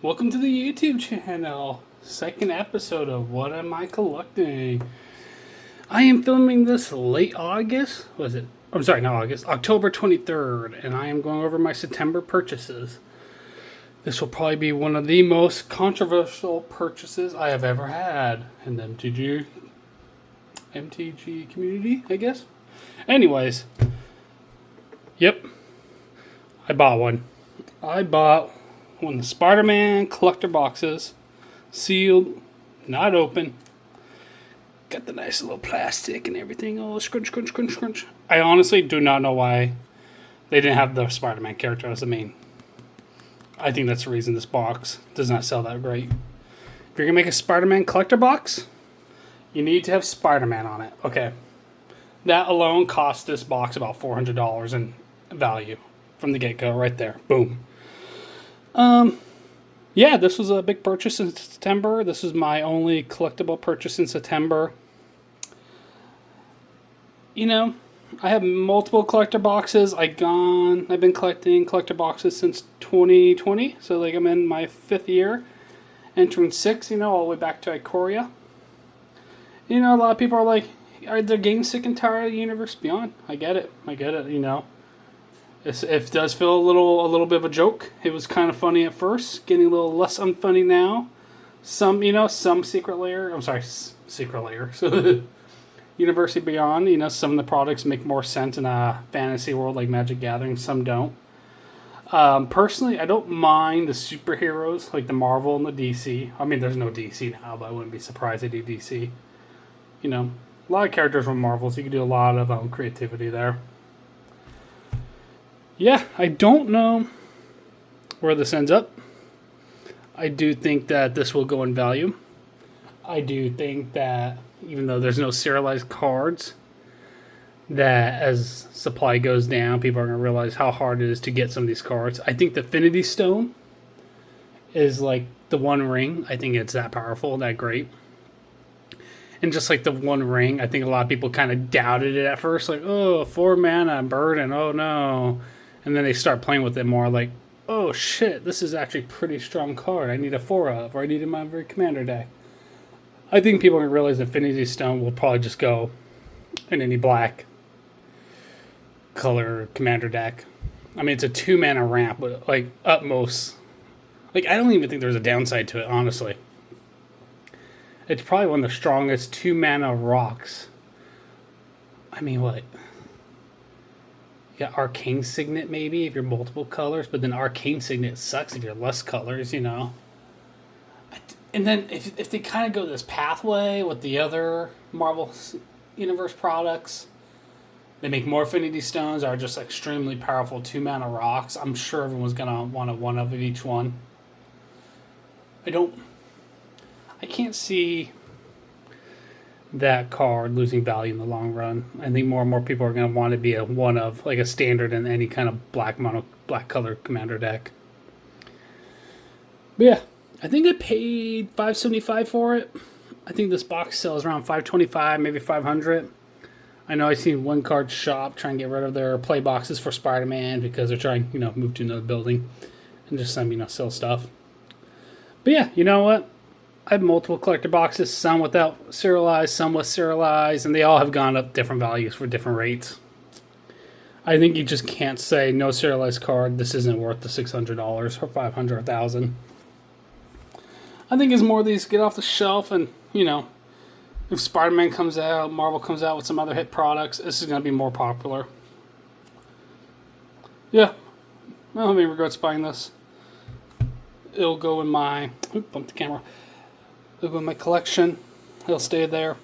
Welcome to the YouTube channel. Second episode of What Am I Collecting? I am filming this late August. Was it? I'm sorry, not August. October 23rd, and I am going over my September purchases. This will probably be one of the most controversial purchases I have ever had in the MTG community, I guess. Anyways, yep, I bought one. I bought one of the Spider-Man collector boxes, sealed, not open. Got the nice little plastic and everything. Oh, scrunch, scrunch, scrunch, scrunch. I honestly do not know why they didn't have the Spider-Man character as the main. I think that's the reason this box does not sell that great. If you're going to make a Spider-Man collector box, you need to have Spider-Man on it. Okay. That alone cost this box about $400 in value from the get-go right there. Boom. Yeah, this was a big purchase in September. This is my only collectible purchase in September. You know, I have multiple collector boxes. I've been collecting collector boxes since 2020. So, like, I'm in my 5th year, entering 6, all the way back to Ikoria. A lot of people are like, are they getting sick and tired of the Universe Beyond? I get it, It does feel a little bit of a joke. It was kind of funny at first, getting a little less unfunny now. Some secret layer. I'm sorry, secret layer. So, University Beyond. Some of the products make more sense in a fantasy world like Magic Gathering. Some don't. Personally, I don't mind the superheroes like the Marvel and the DC. I mean, there's no DC now, but I wouldn't be surprised they do DC. A lot of characters from Marvel, so you can do a lot of creativity there. Yeah, I don't know where this ends up. I do think that this will go in value. I do think that even though there's no serialized cards, that as supply goes down, people are going to realize how hard it is to get some of these cards. I think the Affinity Stone is like the One Ring. I think it's that powerful, that great. And just like the One Ring, I think a lot of people kind of doubted it at first. Like, oh, 4 mana burden, oh no. And then they start playing with it more like, oh shit, this is actually a pretty strong card. I need a 4 of, or I need it in my very commander deck. I think people are going to realize Infinity Stone will probably just go in any black color commander deck. I mean, it's a 2 mana ramp, but like utmost. Like, I don't even think there's a downside to it, honestly. It's probably one of the strongest 2 mana rocks. I mean, what? You got Arcane Signet, maybe, if you're multiple colors, but then Arcane Signet sucks if you're less colors, And then if they kind of go this pathway with the other Marvel Universe products, they make more Affinity Stones, are just extremely powerful 2 mana rocks. I'm sure everyone's going to want a one of each one. I can't see that card losing value in the long run. I think more and more people are going to want to be a one of, like a standard in any kind of black color commander deck. But yeah, I think I paid $575 for it. I think this box sells around $525, maybe $500. I know I've seen One Card Shop try and get rid of their play boxes for Spider-Man because they're trying, move to another building and just sell stuff. But yeah, you know what? I have multiple collector boxes, some without serialized, some with serialized, and they all have gone up different values for different rates. I think you just can't say no serialized card, this isn't worth the $600 or $500 or $1,000. I think as more of these get off the shelf and, if Spider-Man comes out, Marvel comes out with some other hit products, this is going to be more popular. Yeah, I don't have any regrets buying this. It'll go in my... Oop, bumped the camera. It'll go in my collection. It'll stay there.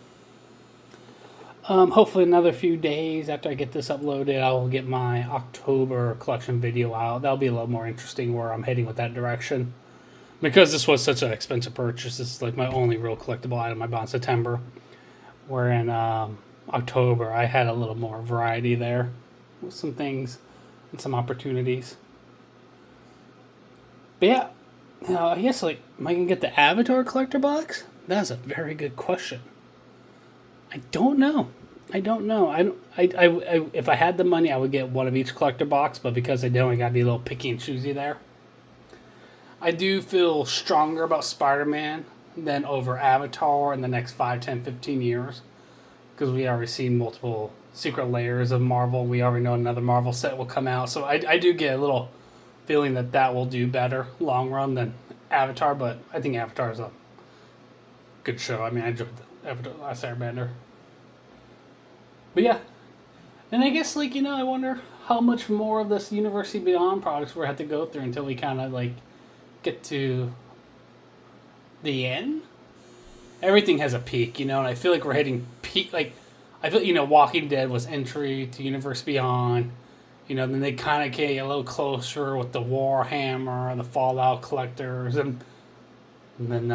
Hopefully another few days after I get this uploaded, I will get my October collection video out. That'll be a little more interesting where I'm heading with that direction. Because this was such an expensive purchase, this is like my only real collectible item I bought in September. Where in October, I had a little more variety there with some things and some opportunities. But yeah, I guess, am I going to get the Avatar collector box? That's a very good question. I don't know. If I had the money, I would get one of each collector box, but because I don't, I got to be a little picky and choosy there. I do feel stronger about Spider-Man than over Avatar in the next 5, 10, 15 years. Because we already seen multiple secret layers of Marvel. We already know another Marvel set will come out. So I do get a little feeling that that will do better long run than Avatar. But I think Avatar is a good show. I mean, I enjoyed the Avatar Last Airbender. But yeah. And I guess, like, I wonder how much more of this University Beyond products we'll have to go through until we kind of, like, get to the end. Everything has a peak, and I feel like we're hitting peak. Like, I feel, Walking Dead was entry to Universe Beyond. Then they kind of get a little closer with the Warhammer and the Fallout collectors, and then,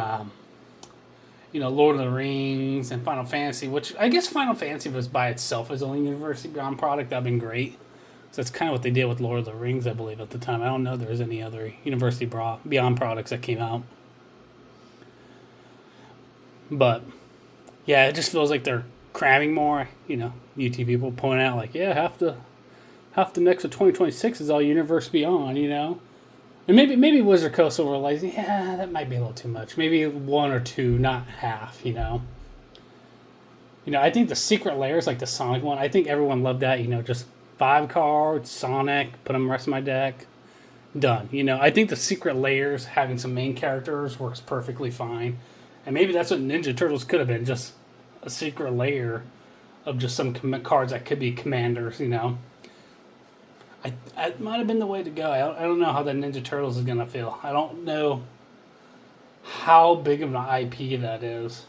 Lord of the Rings and Final Fantasy, which I guess Final Fantasy was by itself as only University Beyond product. That'd been great. So that's kind of what they did with Lord of the Rings, I believe, at the time. I don't know if there was any other University Beyond products that came out. But, yeah, it just feels like they're cramming more. UT people point out, like, yeah, half the mix of 2026 is all Universe Beyond, And maybe Wizard Coast will realize, yeah, that might be a little too much. Maybe one or two, not half, I think the secret layers, like the Sonic one, I think everyone loved that, just 5 cards, Sonic, put them in the rest of my deck, done. I think the secret layers, having some main characters, works perfectly fine. And maybe that's what Ninja Turtles could have been, just a secret layer of just some cards that could be commanders, It might have been the way to go. I don't know how the Ninja Turtles is going to feel. I don't know how big of an IP that is.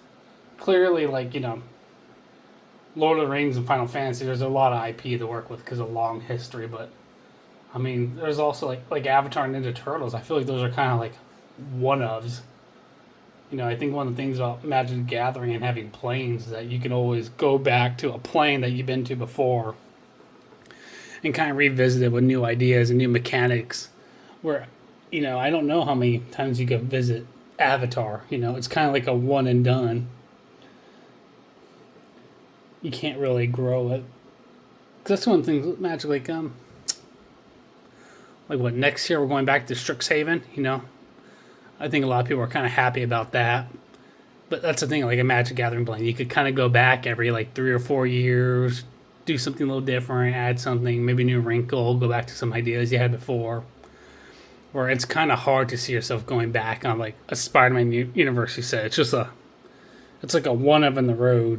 Clearly, like, Lord of the Rings and Final Fantasy, there's a lot of IP to work with because of long history. But, I mean, there's also, like Avatar and Ninja Turtles. I feel like those are kind of like one-ofs. I think one of the things about Magic the Gathering and having planes is that you can always go back to a plane that you've been to before and kind of revisit it with new ideas and new mechanics. Where, I don't know how many times you can visit Avatar. It's kind of like a one and done. You can't really grow it. Because that's one of the things with Magic, like what, next year we're going back to Strixhaven, I think a lot of people are kind of happy about that. But that's the thing, like a Magic Gathering plane. You could kind of go back every, 3 or 4 years, do something a little different, add something, maybe a new wrinkle, go back to some ideas you had before. Where it's kind of hard to see yourself going back on, like, a Spider-Man University set. It's just it's like a one-of in the road,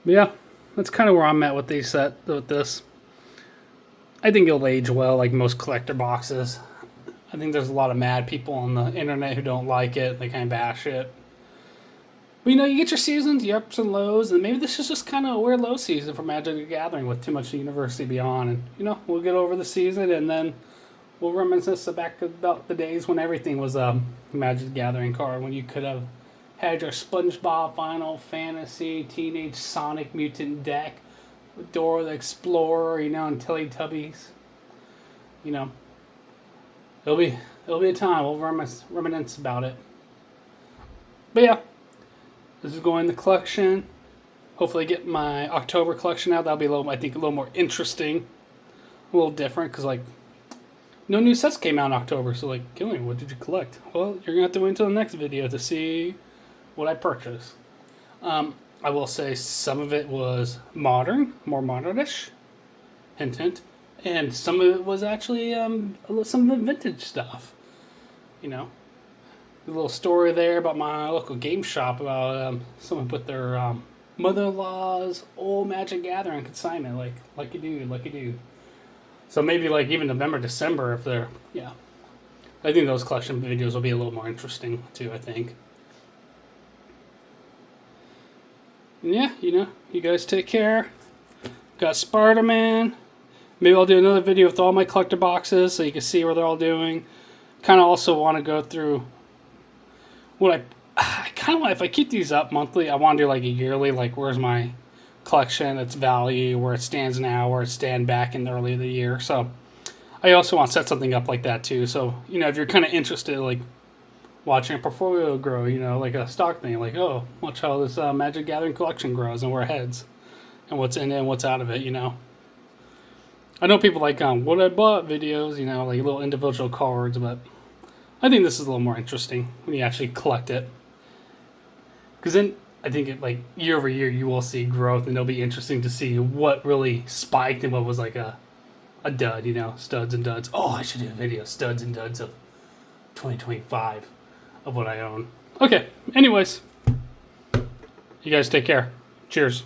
But yeah, that's kind of where I'm at with this. I think it'll age well, like most collector boxes. I think there's a lot of mad people on the internet who don't like it. They kind of bash it. But, you get your seasons, your ups and lows, and maybe this is just kind of a weird low season for Magic the Gathering with too much University Beyond. And, we'll get over the season, and then we'll reminisce back about the days when everything was a Magic the Gathering card, when you could have had your SpongeBob Final Fantasy Teenage Sonic Mutant deck, Dora the Explorer, and Teletubbies. It'll be a time. We'll reminisce about it. But yeah, this is going in the collection. Hopefully, get my October collection out. That'll be a little more interesting, a little different because no new sets came out in October. So Gillian, what did you collect? Well, you're gonna have to wait until the next video to see what I purchased. I will say some of it was modern, more modernish, hint hint, and some of it was actually some of the vintage stuff. A little story there about my local game shop about someone put their mother-in-law's old Magic Gathering consignment, like you do. So maybe even November, December, if they're I think those collection videos will be a little more interesting too. I think. And yeah, you guys take care. Got Spider-Man. Maybe I'll do another video with all my collector boxes so you can see what they're all doing. Kind of also want to go through what I kind of want, if I keep these up monthly, I want to do a yearly, where's my collection, its value, where it stands now, where it stand back in the early of the year. So I also want to set something up like that too. So, if you're kind of interested, watching a portfolio grow, like a stock thing, watch how this Magic Gathering collection grows and where it heads and what's in it and what's out of it, I know people like what I bought videos, you know, like little individual cards, but I think this is a little more interesting when you actually collect it. Because then I think it, like year over year you will see growth, and it'll be interesting to see what really spiked and what was like a dud, you know, studs and duds. Oh, I should do a video, studs and duds of 2025 of what I own. Okay, anyways, you guys take care. Cheers.